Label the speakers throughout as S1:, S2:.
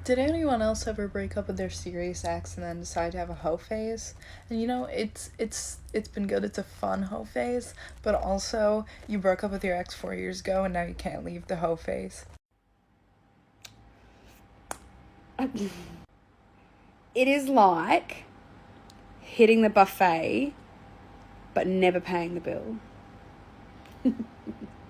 S1: Did anyone else ever break up with their serious ex and then decide to have a hoe phase? And it's been good. It's a fun hoe phase, but also you broke up with your ex 4 years ago and now you can't leave the hoe phase.
S2: It is like hitting the buffet but never paying the bill.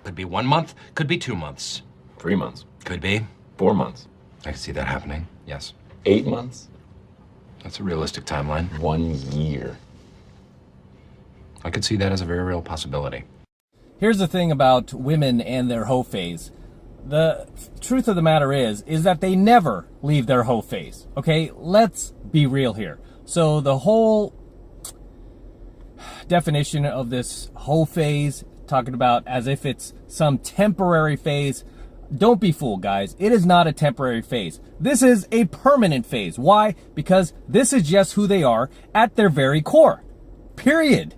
S3: Could be 1 month, could be 2 months.
S4: 3 months.
S3: Could be.
S4: 4 months.
S3: I can see that happening, yes.
S4: 8 months.
S3: That's a realistic timeline.
S4: 1 year.
S3: I could see that as a very real possibility.
S5: Here's the thing about women and their hoe phase. The truth of the matter is that they never leave their hoe phase. Okay, let's be real here. So the whole definition of this hoe phase, talking about as if it's some temporary phase, don't be fooled, guys. It is not a temporary phase. This is a permanent phase. Why? Because this is just who they are at their very core. Period.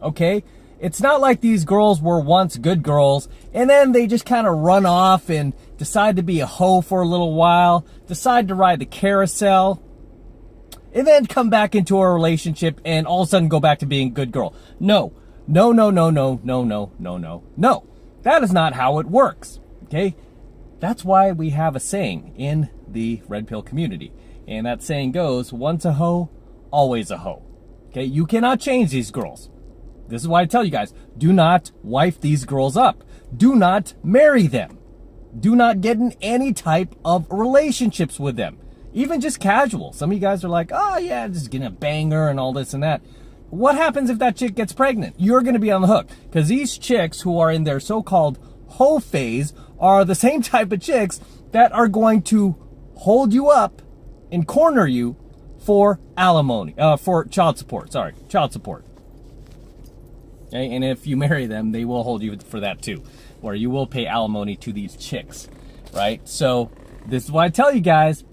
S5: Okay? It's not like these girls were once good girls and then they just kind of run off and decide to be a hoe for a little while, decide to ride the carousel, and then come back into a relationship and all of a sudden go back to being a good girl. No. That is not how it works. Okay? That's why we have a saying in the red pill community. And that saying goes, once a hoe, always a hoe. Okay? You cannot change these girls. This is why I tell you guys, do not wife these girls up. Do not marry them. Do not get in any type of relationships with them. Even just casual. Some of you guys are like, oh yeah, just getting a banger and all this and that. What happens if that chick gets pregnant? You're going to be on the hook. Because these chicks who are in their so-called hoe phase are the same type of chicks that are going to hold you up and corner you for alimony, for child support. Okay? And if you marry them, they will hold you for that too, where you will pay alimony to these chicks, right? So this is why I tell you guys,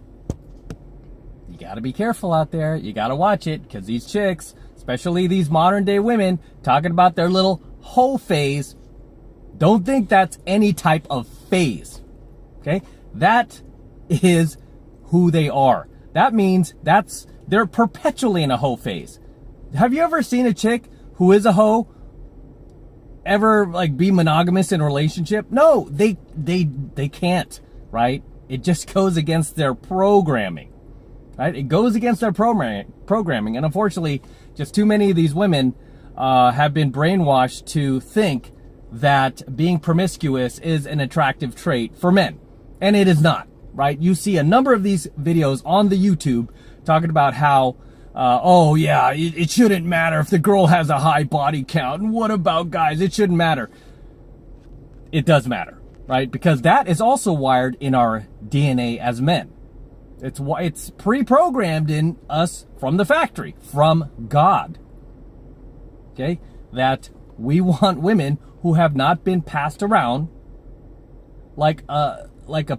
S5: you got to be careful out there. You got to watch it, because these chicks, especially these modern day women, talking about their little hoe phase, don't think that's any type of phase. Okay? That is who they are. That means they're perpetually in a hoe phase. Have you ever seen a chick who is a hoe ever like be monogamous in a relationship? No, they can't, right? It just goes against their programming. Right? It goes against their programming, and unfortunately, just too many of these women have been brainwashed to think that being promiscuous is an attractive trait for men, and it is not. Right? You see a number of these videos on the YouTube talking about how, oh yeah, it shouldn't matter if the girl has a high body count, and what about guys? It shouldn't matter. It does matter, right? Because that is also wired in our DNA as men. It's pre-programmed in us from the factory, from God. Okay? That we want women who have not been passed around like a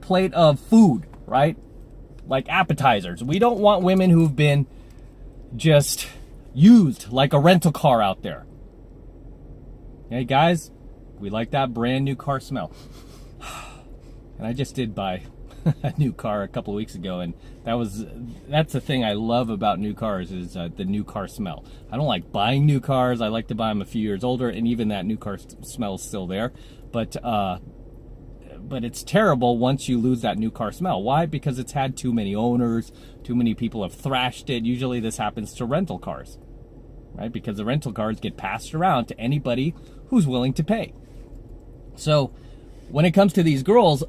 S5: plate of food, right? Like appetizers. We don't want women who've been just used like a rental car out there. Hey guys, we like that brand new car smell. And I just did buy a new car a couple of weeks ago, and that's the thing I love about new cars is the new car smell. I don't like buying new cars. I like to buy them a few years older, and even that new car smell is still there. But it's terrible once you lose that new car smell. Why? Because it's had too many owners, too many people have thrashed it. Usually this happens to rental cars, right? Because the rental cars get passed around to anybody who's willing to pay. So when it comes to these girls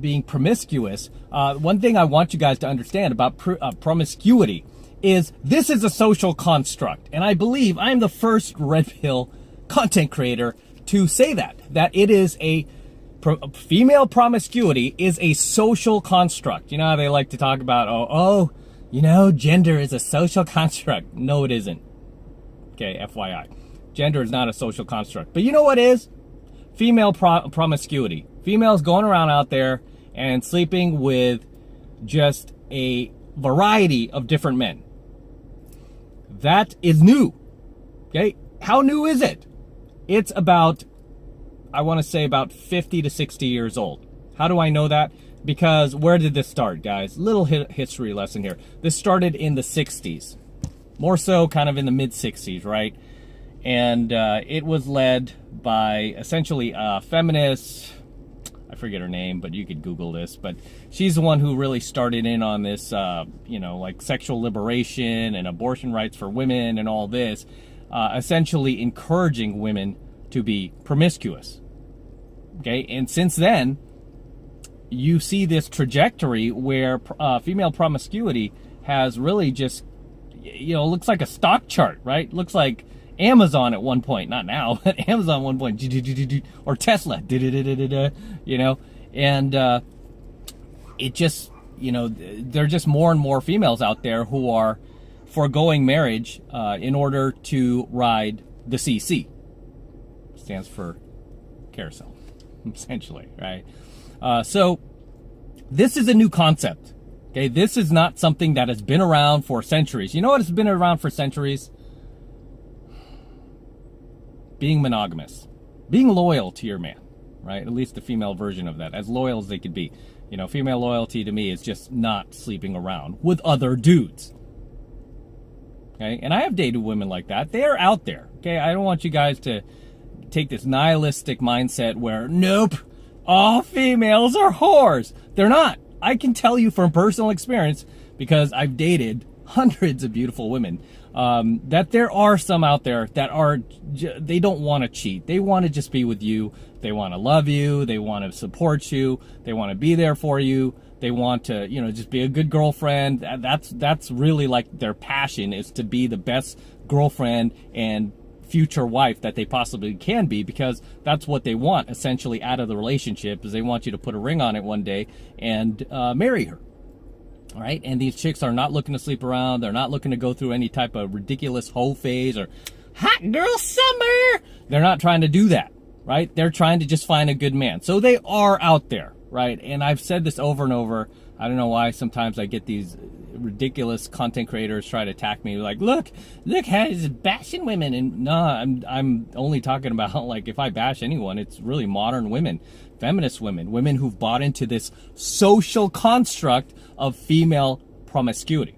S5: being promiscuous, one thing I want you guys to understand about promiscuity is this is a social construct. And I believe I'm the first red pill content creator to say that it is female promiscuity is a social construct. You know how they like to talk about, gender is a social construct. No, it isn't. Okay, FYI. Gender is not a social construct. But you know what is? Female promiscuity. Females going around out there and sleeping with just a variety of different men. That is new. Okay? How new is it? It's about, I want to say about 50 to 60 years old. How do I know that? because where did this start, guys? Little history lesson here. This started in the 60s, more so kind of in the mid 60s, right? And it was led by essentially a feminist, I forget her name, but you could Google this, but she's the one who really started in on this, you know, like sexual liberation and abortion rights for women and all this, essentially encouraging women to be promiscuous. Okay, and since then, you see this trajectory where female promiscuity has really just, you know, looks like a stock chart, right? Looks like Amazon at one point, not now, but Amazon at one point, or Tesla, you know, and it just, you know, there are just more and more females out there who are foregoing marriage in order to ride the CC. Stands for carousel, essentially, right? So this is a new concept. Okay, this is not something that has been around for centuries. You know what has been around for centuries? Being monogamous, being loyal to your man, right? At least the female version of that, as loyal as they could be. You know, female loyalty to me is just not sleeping around with other dudes. Okay, and I have dated women like that. They are out there. Okay, I don't want you guys to take this nihilistic mindset where, nope, all females are whores. They're not. I can tell you from personal experience, because I've dated hundreds of beautiful women, that there are some out there that are, they don't want to cheat. They want to just be with you. They want to love you. They want to support you. They want to be there for you. They want to, you know, just be a good girlfriend. That's really like their passion, is to be the best girlfriend and future wife that they possibly can be, because that's what they want essentially out of the relationship, is they want you to put a ring on it one day and marry her. All right, and these chicks are not looking to sleep around. They're not looking to go through any type of ridiculous hoe phase or hot girl summer. They're not trying to do that, right? They're trying to just find a good man. So they are out there, right? And I've said this over and over. I don't know why sometimes I get these ridiculous content creators try to attack me, like, look how he's bashing women. And no, I'm only talking about, like, if I bash anyone, it's really modern women, feminist women who've bought into this social construct of female promiscuity.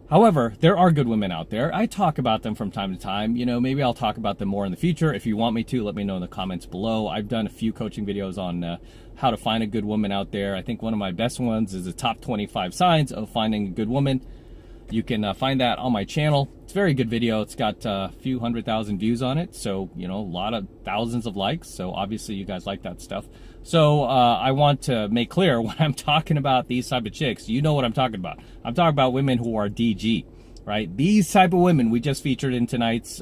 S5: However, there are good women out there. I talk about them from time to time. You know, maybe I'll talk about them more in the future. If you want me to, let me know in the comments below. I've done a few coaching videos on how to find a good woman out there. I think one of my best ones is the top 25 signs of finding a good woman. You can find that on my channel. It's a very good video. It's got a few 100,000 views on it. So, you know, a lot of thousands of likes. So obviously you guys like that stuff. So I want to make clear, when I'm talking about these type of chicks, you know what I'm talking about. I'm talking about women who are DG, right? These type of women we just featured in tonight's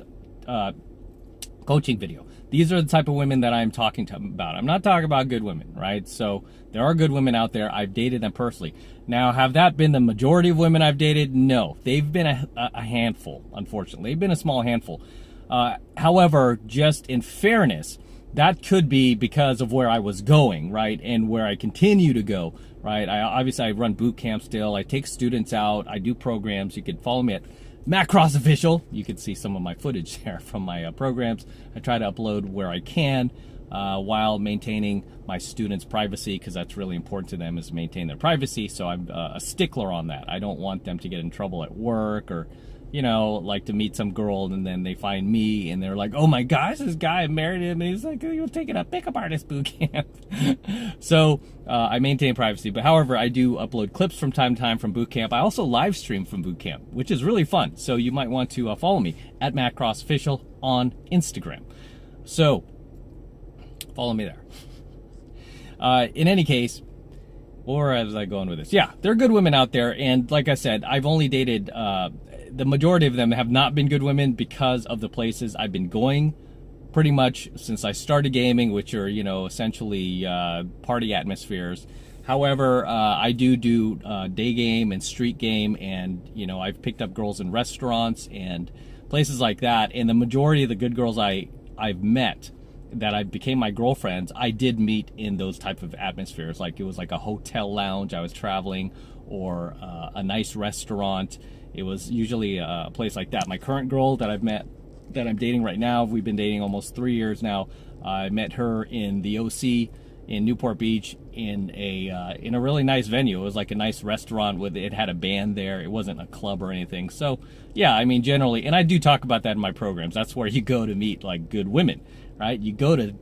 S5: coaching video. These are the type of women that I'm talking about. I'm not talking about good women, right? So there are good women out there. I've dated them personally. Now, have that been the majority of women I've dated? No. They've been a handful, unfortunately. They've been a small handful. However, just in fairness, that could be because of where I was going, right? And where I continue to go, right? Obviously, I run boot camp still. I take students out. I do programs. You can follow me at Macross Official. You can see some of my footage there from my programs. I try to upload where I can while maintaining my students' privacy, because that's really important to them, is maintain their privacy. So I'm a stickler on that. I don't want them to get in trouble at work, or, you know, like to meet some girl and then they find me and they're like, oh my gosh, this guy married him and he's like, oh, you're taking a pickup artist boot camp. So I maintain privacy. But however, I do upload clips from time to time from boot camp. I also live stream from boot camp, which is really fun. So you might want to follow me at Macross Official on Instagram. So follow me there. In any case, where was I going with this? Yeah, there are good women out there. And like I said, I've only dated, the majority of them have not been good women because of the places I've been going pretty much since I started gaming, which are, you know, essentially party atmospheres. However, I do day game and street game, and, you know, I've picked up girls in restaurants and places like that. And the majority of the good girls I've met that I became my girlfriends, I did meet in those type of atmospheres. Like, it was like a hotel lounge I was traveling, or a nice restaurant. It was usually a place like that. My current girl that I've met, that I'm dating right now, we've been dating almost 3 years now. I met her in the OC in Newport Beach in a really nice venue. It was like a nice restaurant with, it had a band there. It wasn't a club or anything. So yeah, I mean, generally, and I do talk about that in my programs. That's where you go to meet like good women, right? You go to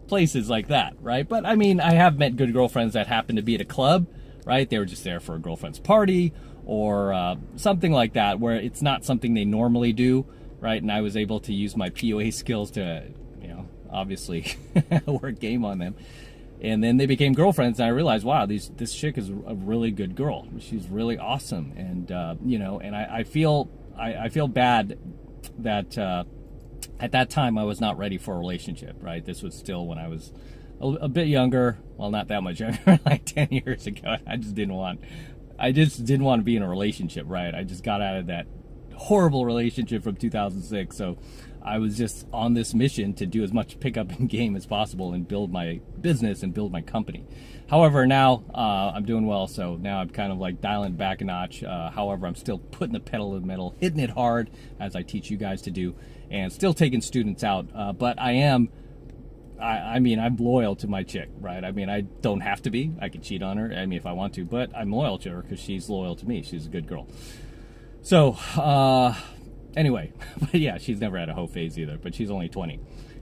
S5: places like that, right? But I mean, I have met good girlfriends that happen to be at a club, right? They were just there for a girlfriend's party or something like that, where it's not something they normally do, right? And I was able to use my POA skills to, you know, obviously work game on them. And then they became girlfriends, and I realized, wow, this chick is a really good girl. She's really awesome, and you know, and I feel bad that at that time I was not ready for a relationship. Right, this was still when I was a bit younger. Well, not that much younger, like 10 years ago. I just didn't want to be in a relationship. Right, I just got out of that horrible relationship from 2006, so I was just on this mission to do as much pickup in game as possible and build my business and build my company. However, now I'm doing well, so now I'm kind of like dialing it back a notch. However, I'm still putting the pedal to the metal, hitting it hard as I teach you guys to do, and still taking students out. But I mean, I'm loyal to my chick, right? I mean, I don't have to be. I could cheat on her, I mean, if I want to, but I'm loyal to her because she's loyal to me. She's a good girl. So, anyway, but yeah, she's never had a hoe phase either, but she's only 20,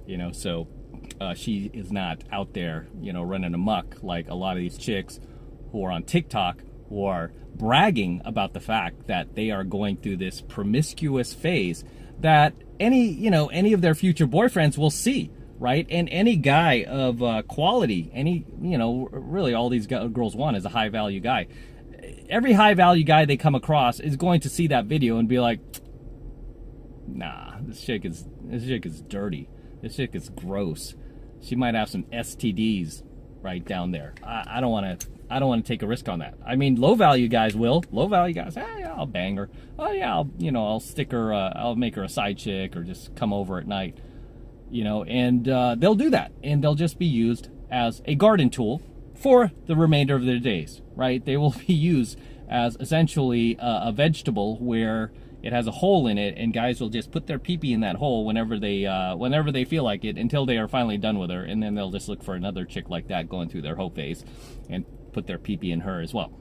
S5: you know, so she is not out there, you know, running amok like a lot of these chicks who are on TikTok who are bragging about the fact that they are going through this promiscuous phase that any of their future boyfriends will see, right? And any guy of quality, really all these girls want is a high value guy. Every high value guy they come across is going to see that video and be like, nah, this chick is dirty. This chick is gross. She might have some STDs right down there. I don't want to take a risk on that. I mean, low value guys will. Low value guys, yeah, I'll bang her. Oh yeah, I'll stick her. I'll make her a side chick or just come over at night. And they'll do that, and they'll just be used as a garden tool for the remainder of their days, right? They will be used as essentially a vegetable where it has a hole in it, and guys will just put their pee-pee in that hole whenever they feel like it, until they are finally done with her, and then they'll just look for another chick like that going through their hoe phase and put their pee-pee in her as well.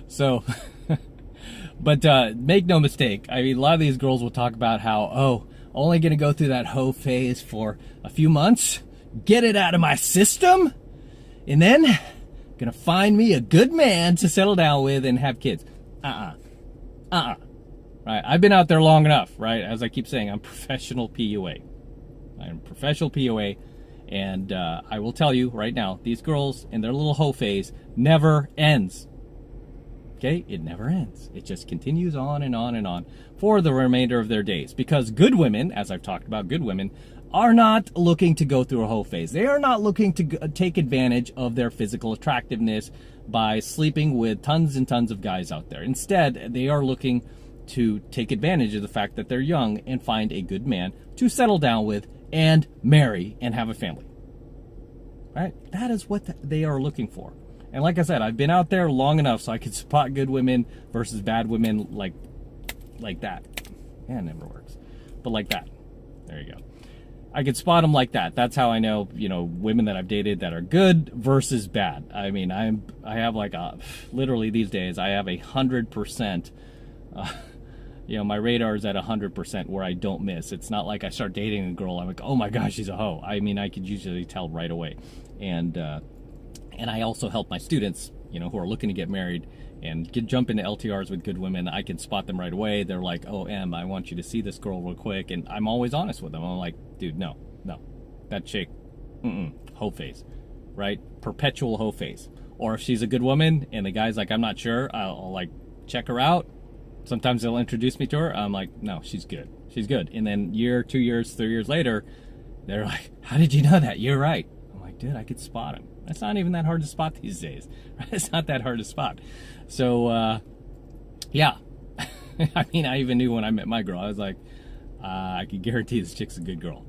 S5: So, but make no mistake, I mean, a lot of these girls will talk about how, only gonna go through that hoe phase for a few months, get it out of my system, and then gonna find me a good man to settle down with and have kids. Right, I've been out there long enough, right? As I keep saying, I'm professional PUA. I'm professional PUA, and I will tell you right now, these girls and their little hoe phase never ends. Okay, it never ends. It just continues on and on and on for the remainder of their days, because good women, as I've talked about, good women are not looking to go through a hoe phase. They are not looking to take advantage of their physical attractiveness by sleeping with tons and tons of guys out there. Instead, they are looking to take advantage of the fact that they're young and find a good man to settle down with and marry and have a family. Right? That is what they are looking for. And like I said, I've been out there long enough so I can spot good women versus bad women like that. Yeah, it never works. But like that. There you go. I can spot them like that. That's how I know, women that I've dated that are good versus bad. I mean, I have like literally these days, I have 100%, my radar is at 100% where I don't miss. It's not like I start dating a girl, I'm like, oh my gosh, she's a hoe. I mean, I could usually tell right away. And I also help my students, who are looking to get married and jump into LTRs with good women. I can spot them right away. They're like, oh, Em, I want you to see this girl real quick. And I'm always honest with them. I'm like, dude, no. That chick, hoe phase, right? Perpetual hoe phase. Or if she's a good woman and the guy's like, I'm not sure, I'll like check her out. Sometimes they'll introduce me to her. I'm like, no, she's good. She's good. And then year, 2 years, 3 years later, they're like, how did you know that? You're right. I'm like, dude, I could spot him. It's not even that hard to spot these days. It's not that hard to spot. So, yeah. I mean, I even knew when I met my girl. I was like, I can guarantee this chick's a good girl.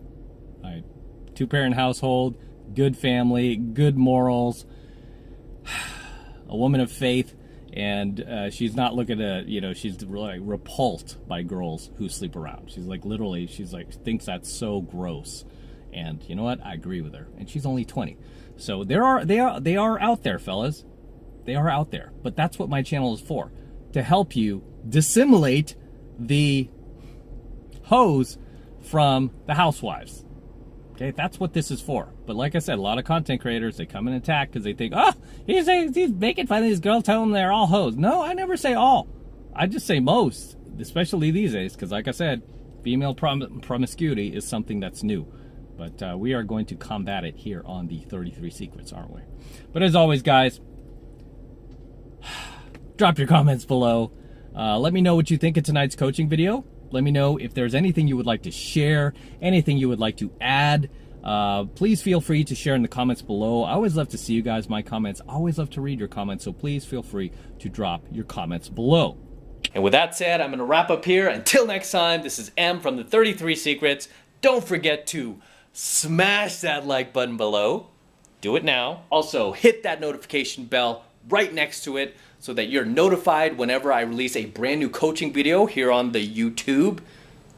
S5: Right? 2-parent household, good family, good morals, a woman of faith, and she's not looking to, she's really repulsed by girls who sleep around. She's like, literally, she's like, thinks that's so gross. And you know what? I agree with her. And she's only 20. So they are out there, fellas. They are out there. But that's what my channel is for. To help you dissimulate the hoes from the housewives. Okay, that's what this is for. But like I said, a lot of content creators, they come and attack because they think, oh, he's making fun of these girls, telling them they're all hoes. No, I never say all. I just say most, especially these days, because like I said, female promiscuity is something that's new. But we are going to combat it here on the 33 Secrets, aren't we? But as always, guys, drop your comments below. Let me know what you think of tonight's coaching video. Let me know if there's anything you would like to share, anything you would like to add. Please feel free to share in the comments below. I always love to see you guys, my comments. I always love to read your comments, so please feel free to drop your comments below. And with that said, I'm going to wrap up here. Until next time, this is M from the 33 Secrets. Don't forget to smash that like button below. Do it now. Also, hit that notification bell right next to it so that you're notified whenever I release a brand new coaching video here on the YouTube.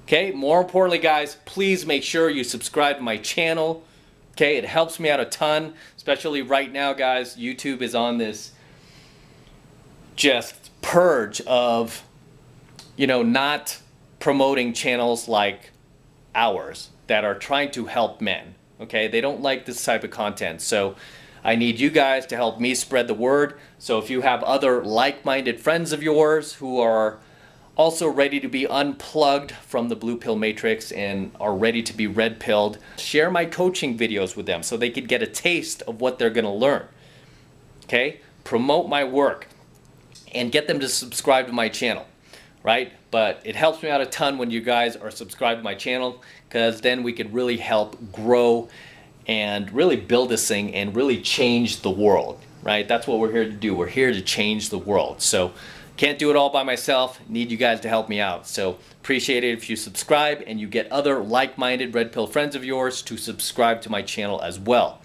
S5: Okay, more importantly, guys, please make sure you subscribe to my channel. Okay, it helps me out a ton, especially right now, guys. YouTube is on this just purge of, you know, not promoting channels like ours that are trying to help men. Okay, they don't like this type of content. So I need you guys to help me spread the word. So if you have other like-minded friends of yours who are also ready to be unplugged from the blue pill matrix and are ready to be red pilled, share my coaching videos with them so they could get a taste of what they're going to learn. Okay? Promote my work and get them to subscribe to my channel, right? But it helps me out a ton when you guys are subscribed to my channel, because then we could really help grow and really build this thing and really change the world, right? That's what we're here to do. We're here to change the world. So can't do it all by myself. Need you guys to help me out. So appreciate it if you subscribe and you get other like-minded red pill friends of yours to subscribe to my channel as well.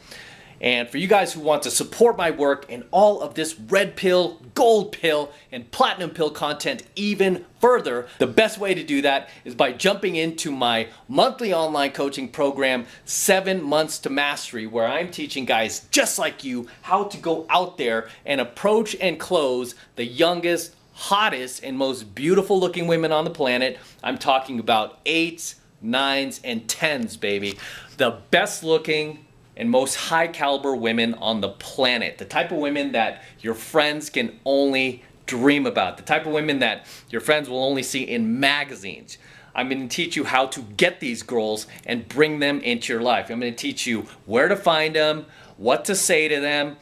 S5: And for you guys who want to support my work and all of this red pill, gold pill, and platinum pill content even further, the best way to do that is by jumping into my monthly online coaching program, 7 Months to Mastery, where I'm teaching guys just like you how to go out there and approach and close the youngest, hottest, and most beautiful looking women on the planet. I'm talking about 8s, 9s, and 10s, baby. The best looking and most high caliber women on the planet. The type of women that your friends can only dream about. The type of women that your friends will only see in magazines. I'm going to teach you how to get these girls and bring them into your life. I'm going to teach you where to find them, what to say to them,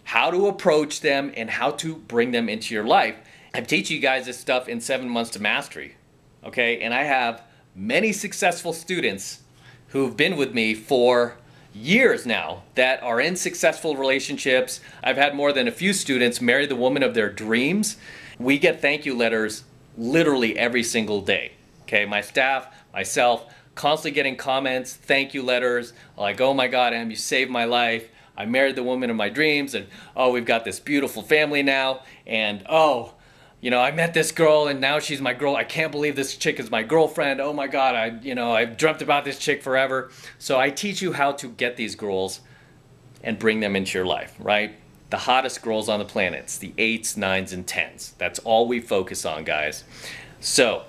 S5: how to approach them, and how to bring them into your life. I'm teaching you guys this stuff in 7 Months to Mastery. Okay, and I have many successful students who've been with me for years now that are in successful relationships. I've had more than a few students marry the woman of their dreams. We get thank you letters literally every single day. Okay, my staff, myself, constantly getting comments, thank you letters, like, oh my God, Em, you saved my life. I married the woman of my dreams, and oh, we've got this beautiful family now, and oh, you know, I met this girl and now she's my girl. I can't believe this chick is my girlfriend. Oh my God, I've dreamt about this chick forever. So I teach you how to get these girls and bring them into your life, right? The hottest girls on the planet. It's the 8s, 9s, and 10s. That's all we focus on, guys. So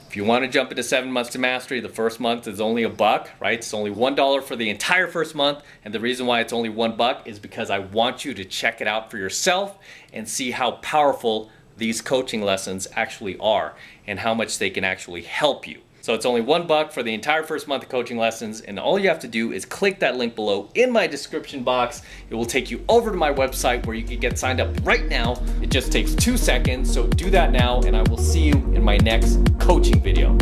S5: if you want to jump into 7 Months to Mastery, the first month is only $1, right? It's only $1 for the entire first month. And the reason why it's only $1 is because I want you to check it out for yourself and see how powerful these coaching lessons actually are and how much they can actually help you. So it's only $1 for the entire first month of coaching lessons, and all you have to do is click that link below in my description box. It will take you over to my website where you can get signed up right now. It just takes 2 seconds, so do that now, and I will see you in my next coaching video.